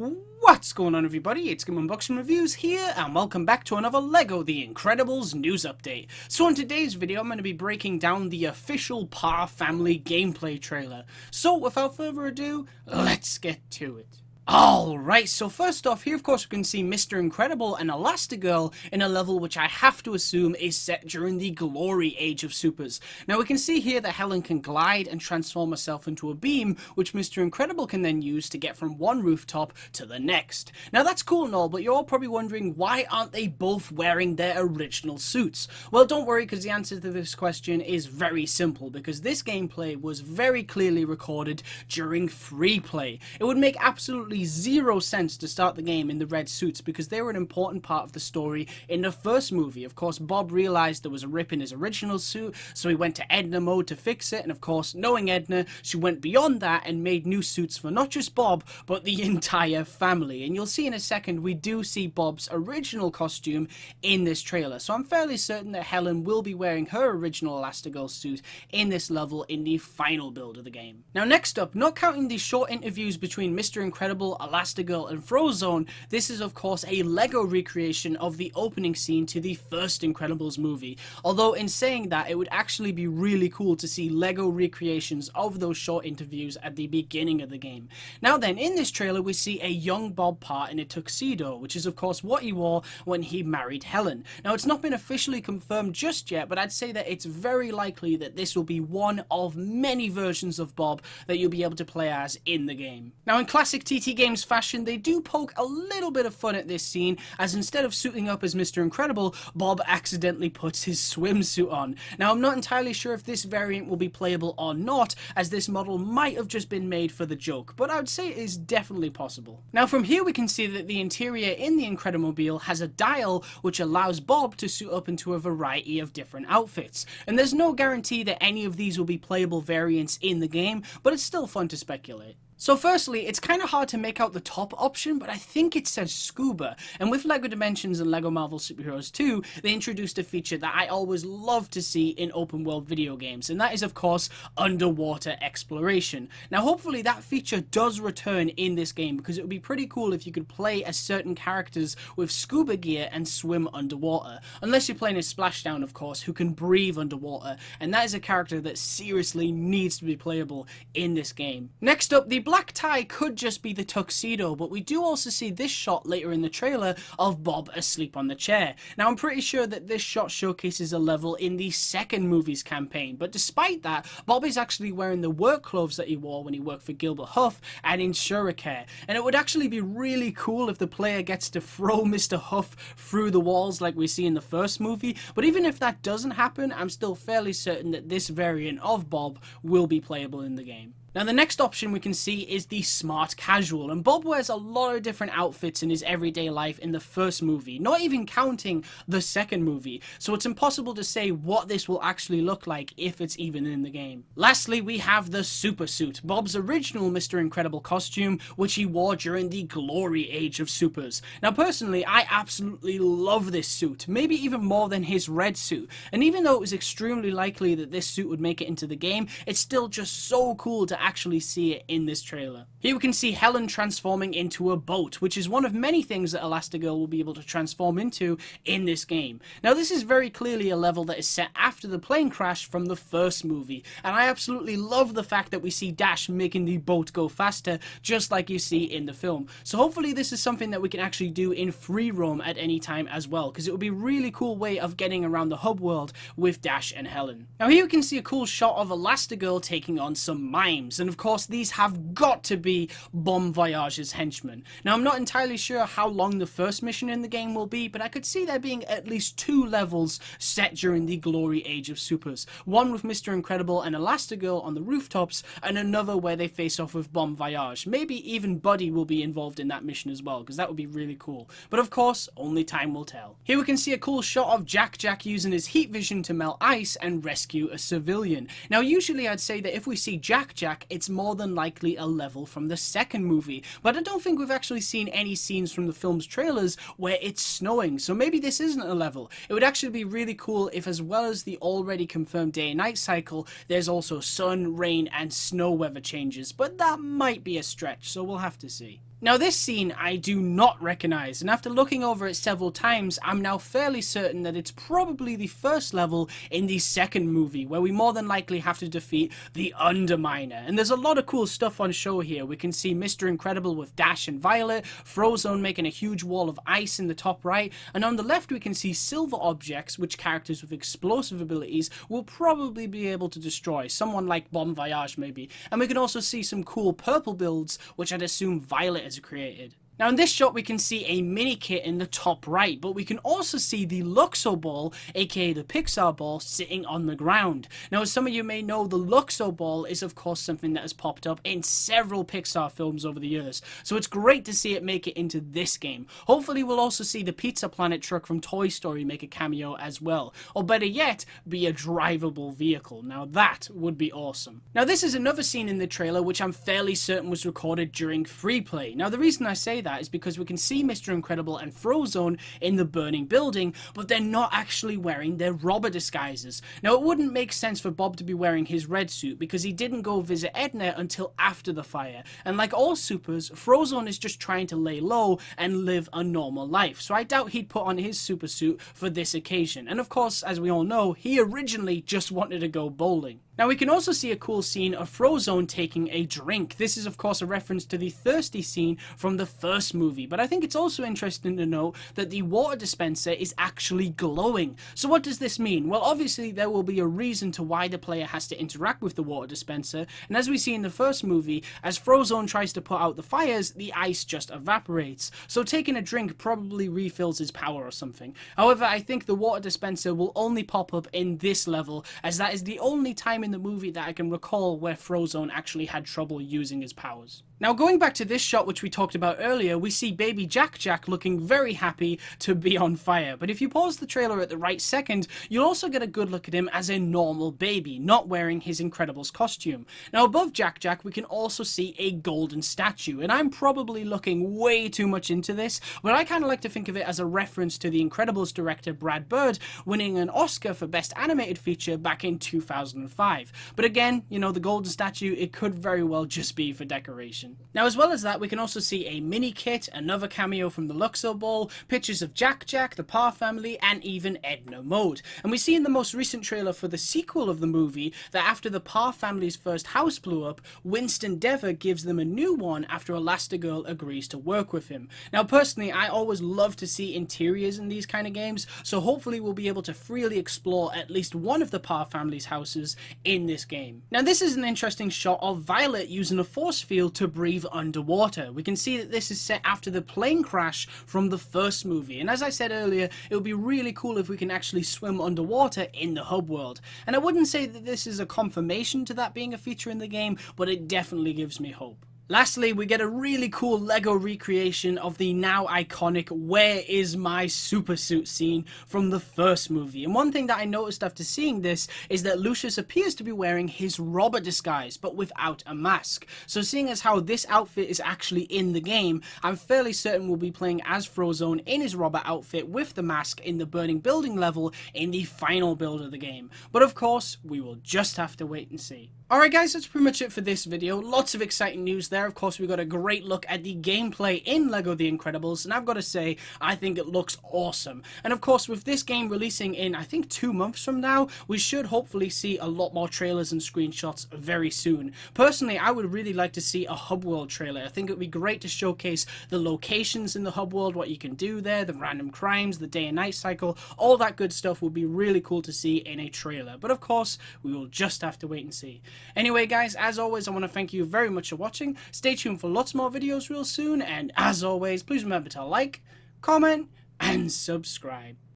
What's going on, everybody? It's GameUnboxingReviews here, and welcome back to another LEGO The Incredibles news update. So in today's video, I'm going to be breaking down the official Parr Family gameplay trailer. So without further ado, let's get to it. Alright, so first off, here of course we can see Mr. Incredible and Elastigirl in a level which I have to assume is set during the glory age of supers. Now we can see here that Helen can glide and transform herself into a beam, which Mr. Incredible can then use to get from one rooftop to the next. Now that's cool and all, but you're all probably wondering, why aren't they both wearing their original suits? Well, don't worry, because the answer to this question is very simple, because this gameplay was very clearly recorded during free play. It would make absolutely zero sense to start the game in the red suits because they were an important part of the story in the first movie. Of course, Bob realized there was a rip in his original suit, so he went to Edna mode to fix it, and of course, knowing Edna, she went beyond that and made new suits for not just Bob, but the entire family. And you'll see in a second, we do see Bob's original costume in this trailer, so I'm fairly certain that Helen will be wearing her original Elastigirl suit in this level in the final build of the game. Now next up, not counting the short interviews between Mr. Incredible, Elastigirl and Frozone, this is of course a LEGO recreation of the opening scene to the first Incredibles movie. Although in saying that, it would actually be really cool to see LEGO recreations of those short interviews at the beginning of the game. Now then, in this trailer we see a young Bob Parr in a tuxedo, which is of course what he wore when he married Helen. Now it's not been officially confirmed just yet, but I'd say that it's very likely that this will be one of many versions of Bob that you'll be able to play as in the game. Now in classic TT Games fashion, they do poke a little bit of fun at this scene, as instead of suiting up as Mr. Incredible, Bob accidentally puts his swimsuit on. Now I'm not entirely sure if this variant will be playable or not, as this model might have just been made for the joke, but I would say it is definitely possible. Now from here we can see that the interior in the Incredimobile has a dial which allows Bob to suit up into a variety of different outfits, and there's no guarantee that any of these will be playable variants in the game, but it's still fun to speculate. So firstly, it's kind of hard to make out the top option, but I think it says scuba, and with LEGO Dimensions and LEGO Marvel Superheroes 2, they introduced a feature that I always love to see in open world video games, and that is of course underwater exploration. Now hopefully that feature does return in this game, because it would be pretty cool if you could play as certain characters with scuba gear and swim underwater, unless you're playing as Splashdown of course, who can breathe underwater, and that is a character that seriously needs to be playable in this game. Next up, the black tie could just be the tuxedo, but we do also see this shot later in the trailer of Bob asleep on the chair. Now I'm pretty sure that this shot showcases a level in the second movie's campaign, but despite that, Bob is actually wearing the work clothes that he wore when he worked for Gilbert Huff and InsureCare, and it would actually be really cool if the player gets to throw Mr. Huff through the walls like we see in the first movie, but even if that doesn't happen, I'm still fairly certain that this variant of Bob will be playable in the game. Now the next option we can see is the smart casual, and Bob wears a lot of different outfits in his everyday life in the first movie, not even counting the second movie, so it's impossible to say what this will actually look like if it's even in the game. Lastly, we have the super suit, Bob's original Mr. Incredible costume, which he wore during the glory age of supers. Now personally, I absolutely love this suit, maybe even more than his red suit, and even though it was extremely likely that this suit would make it into the game, it's still just so cool to actually see it in this trailer. Here we can see Helen transforming into a boat, which is one of many things that Elastigirl will be able to transform into in this game. Now this is very clearly a level that is set after the plane crash from the first movie, and I absolutely love the fact that we see Dash making the boat go faster, just like you see in the film. So hopefully this is something that we can actually do in free roam at any time as well, because it would be a really cool way of getting around the hub world with Dash and Helen. Now here we can see a cool shot of Elastigirl taking on some mimes, and of course these have got to be Bon Voyage's henchmen. Now I'm not entirely sure how long the first mission in the game will be, but I could see there being at least 2 levels set during the glory age of supers. One with Mr. Incredible and Elastigirl on the rooftops, and another where they face off with Bon Voyage. Maybe even Buddy will be involved in that mission as well, because that would be really cool. But of course, only time will tell. Here we can see a cool shot of Jack using his heat vision to melt ice and rescue a civilian. Now usually I'd say that if we see Jack, it's more than likely a level from the second movie, but I don't think we've actually seen any scenes from the film's trailers where it's snowing, so maybe this isn't a level. It would actually be really cool if, as well as the already confirmed day and night cycle, there's also sun, rain and snow weather changes, but that might be a stretch, so we'll have to see. Now this scene I do not recognise, and after looking over it several times, I'm now fairly certain that it's probably the first level in the second movie, where we more than likely have to defeat the Underminer. And there's a lot of cool stuff on show here. We can see Mr. Incredible with Dash and Violet, Frozone making a huge wall of ice in the top right, and on the left we can see silver objects which characters with explosive abilities will probably be able to destroy, someone like Bon Voyage maybe. And we can also see some cool purple builds, which I'd assume Violet has created. Now in this shot we can see a Minikit in the top right, but we can also see the Luxo Ball, aka the Pixar Ball, sitting on the ground. Now as some of you may know, the Luxo Ball is of course something that has popped up in several Pixar films over the years, so it's great to see it make it into this game. Hopefully we'll also see the Pizza Planet truck from Toy Story make a cameo as well, or better yet, be a drivable vehicle. Now that would be awesome. Now this is another scene in the trailer which I'm fairly certain was recorded during free play. Now the reason I say that is because we can see Mr. Incredible and Frozone in the burning building, but they're not actually wearing their robber disguises. Now it wouldn't make sense for Bob to be wearing his red suit because he didn't go visit Edna until after the fire, and like all supers, Frozone is just trying to lay low and live a normal life, so I doubt he'd put on his super suit for this occasion. And of course, as we all know, he originally just wanted to go bowling. Now we can also see a cool scene of Frozone taking a drink. This is of course a reference to the thirsty scene from the first movie, but I think it's also interesting to note that the water dispenser is actually glowing. So what does this mean? Well, obviously there will be a reason to why the player has to interact with the water dispenser, and as we see in the first movie, as Frozone tries to put out the fires, the ice just evaporates. So taking a drink probably refills his power or something. However, I think the water dispenser will only pop up in this level, as that is the only time in the movie that I can recall where Frozone actually had trouble using his powers. Now going back to this shot which we talked about earlier, we see baby Jack looking very happy to be on fire, but if you pause the trailer at the right second, you'll also get a good look at him as a normal baby, not wearing his Incredibles costume. Now above Jack we can also see a golden statue, and I'm probably looking way too much into this, but I kind of like to think of it as a reference to the Incredibles director Brad Bird winning an Oscar for Best Animated Feature back in 2005. But again, you know, the golden statue, it could very well just be for decoration. Now as well as that, we can also see a Minikit, another cameo from the Luxo Ball, pictures of Jack, the Parr family, and even Edna Mode. And we see in the most recent trailer for the sequel of the movie that after the Parr family's first house blew up, Winston Dever gives them a new one after Elastigirl agrees to work with him. Now personally, I always love to see interiors in these kind of games, so hopefully we'll be able to freely explore at least one of the Parr family's houses in this game. Now this is an interesting shot of Violet using a force field to breathe underwater. We can see that this is set after the plane crash from the first movie, and as I said earlier, it would be really cool if we can actually swim underwater in the hub world. And I wouldn't say that this is a confirmation to that being a feature in the game, but it definitely gives me hope. Lastly, we get a really cool LEGO recreation of the now iconic "Where is my super suit" scene from the first movie. And one thing that I noticed after seeing this is that Lucius appears to be wearing his robber disguise, but without a mask. So seeing as how this outfit is actually in the game, I'm fairly certain we'll be playing as Frozone in his robber outfit with the mask in the burning building level in the final build of the game. But of course, we will just have to wait and see. Alright guys, that's pretty much it for this video. Lots of exciting news there. Of course, we got a great look at the gameplay in LEGO The Incredibles, and I've got to say, I think it looks awesome. And of course, with this game releasing in, I think, 2 months from now, we should hopefully see a lot more trailers and screenshots very soon. Personally, I would really like to see a hub world trailer. I think it would be great to showcase the locations in the hub world, what you can do there, the random crimes, the day and night cycle, all that good stuff would be really cool to see in a trailer. But of course, we will just have to wait and see. Anyway guys, as always, I want to thank you very much for watching. Stay tuned for lots more videos real soon, and as always, please remember to like, comment, and subscribe.